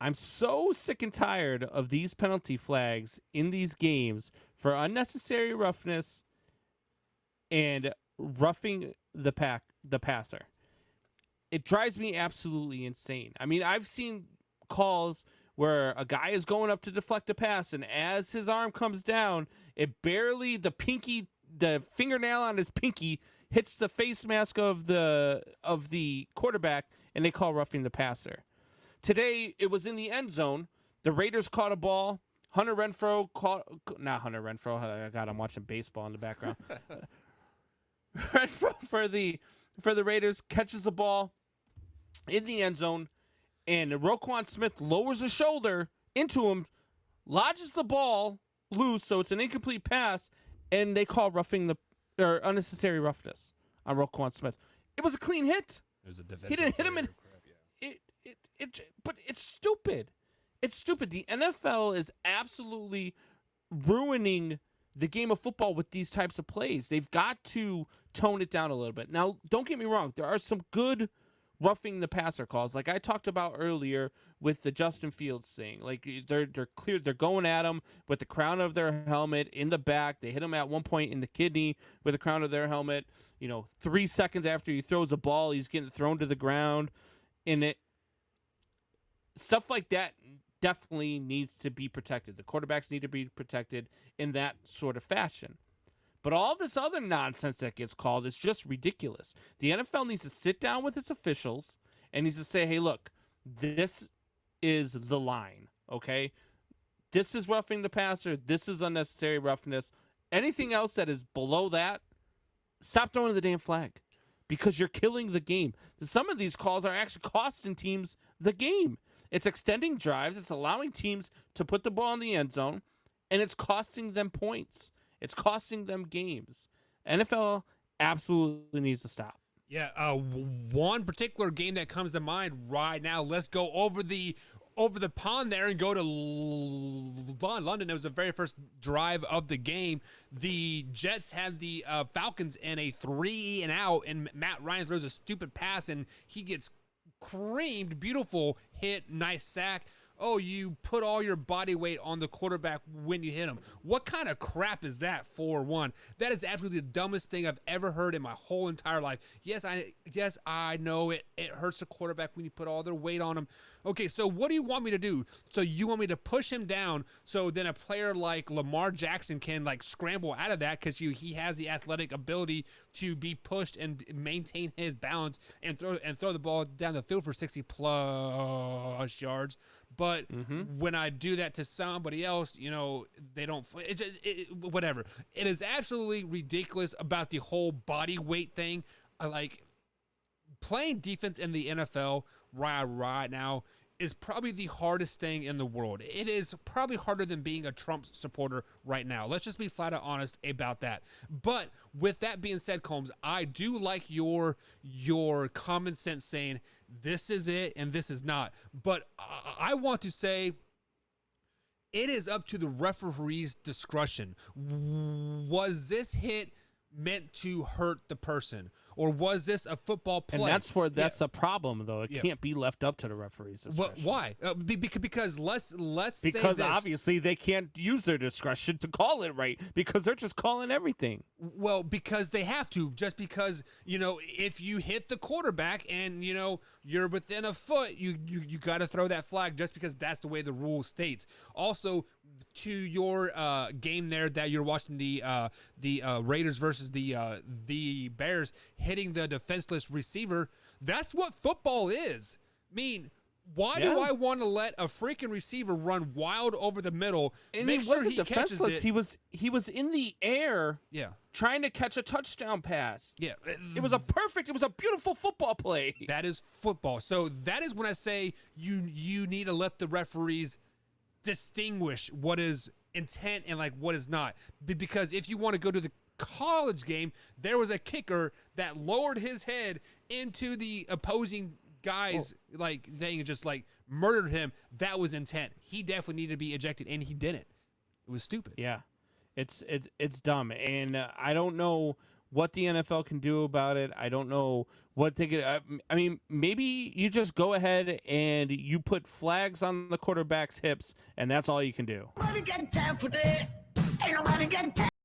I'm so sick and tired of these penalty flags in these games for unnecessary roughness and roughing the passer. It drives me absolutely insane. I mean, I've seen calls where a guy is going up to deflect a pass, and as his arm comes down, it barely the fingernail on his pinky hits the face mask of the quarterback, and they call roughing the passer. Today, it was in the end zone. The Raiders caught a ball. Hunter Renfro caught, not Hunter Renfro. God, I'm watching baseball in the background. Renfro for the Raiders catches the ball in the end zone, and Roquan Smith lowers his shoulder into him, lodges the ball loose, so it's an incomplete pass, and they call roughing the or unnecessary roughness on Roquan Smith. It was a clean hit. It was a defensive. He didn't hit him in. But it's stupid. It's stupid. The NFL is absolutely ruining the game of football with these types of plays. They've got to tone it down a little bit. Now, don't get me wrong. There are some good roughing the passer calls, like I talked about earlier with the Justin Fields thing. Like they're clear, they're going at him with the crown of their helmet in the back. They hit him at one point in the kidney with the crown of their helmet. 3 seconds after he throws a ball, he's getting thrown to the ground. And stuff like that definitely needs to be protected. The quarterbacks need to be protected in that sort of fashion. But all this other nonsense that gets called is just ridiculous. The NFL needs to sit down with its officials and needs to say, hey, look, this is the line, okay? This is roughing the passer. This is unnecessary roughness. Anything else that is below that, stop throwing the damn flag because you're killing the game. Some of these calls are actually costing teams the game. It's extending drives. It's allowing teams to put the ball in the end zone, and it's costing them points. It's costing them games. NFL absolutely needs to stop. Yeah, one particular game that comes to mind right now. Let's go over the pond there and go to London. It was the very first drive of the game. The Jets had the Falcons in a 3-and-out, and Matt Ryan throws a stupid pass, and he gets creamed. Beautiful hit, nice sack. Oh, you put all your body weight on the quarterback when you hit him. What kind of crap is that, for one? That is absolutely the dumbest thing I've ever heard in my whole entire life. Yes, I know it hurts the quarterback when you put all their weight on him. Okay, so what do you want me to do? So you want me to push him down so then a player like Lamar Jackson can scramble out of that because he has the athletic ability to be pushed and maintain his balance and throw the ball down the field for 60 plus yards. But when I do that to somebody else, they don't. It's just whatever. It is absolutely ridiculous about the whole body weight thing. Playing defense in the NFL right now is probably the hardest thing in the world. It is probably harder than being a Trump supporter right now. Let's just be flat out honest about that. But with that being said, Combs, I do like your common sense saying this is it and this is not. But I want to say it is up to the referee's discretion. Was this hit meant to hurt the person, or was this a football play? And that's a problem, though. It can't be left up to the referees' discretion. Why? Because let's say because this. Obviously they can't use their discretion to call it right because they're just calling everything. Well, because they have to. Just because if you hit the quarterback and you're within a foot, you got to throw that flag just because that's the way the rule states. Also, to your game there that you're watching, the Raiders versus the Bears hitting the defenseless receiver. That's what football is. I mean, why do I want to let a freaking receiver run wild over the middle? And make he sure wasn't he catches defenseless. it. He was in the air. Yeah. Trying to catch a touchdown pass. Yeah. It was a beautiful football play. That is football. So that is when I say you need to let the referees distinguish what is intent and what is not. Because if you want to go to the college game, there was a kicker that lowered his head into the opposing guy's thing and just murdered him. That was intent. He definitely needed to be ejected, and he didn't. It was stupid. Yeah, it's dumb, and I don't know what the NFL can do about it. I don't know what they could. I mean, maybe you just go ahead and you put flags on the quarterback's hips, and that's all you can do. Nobody got time for that. Ain't nobody got time.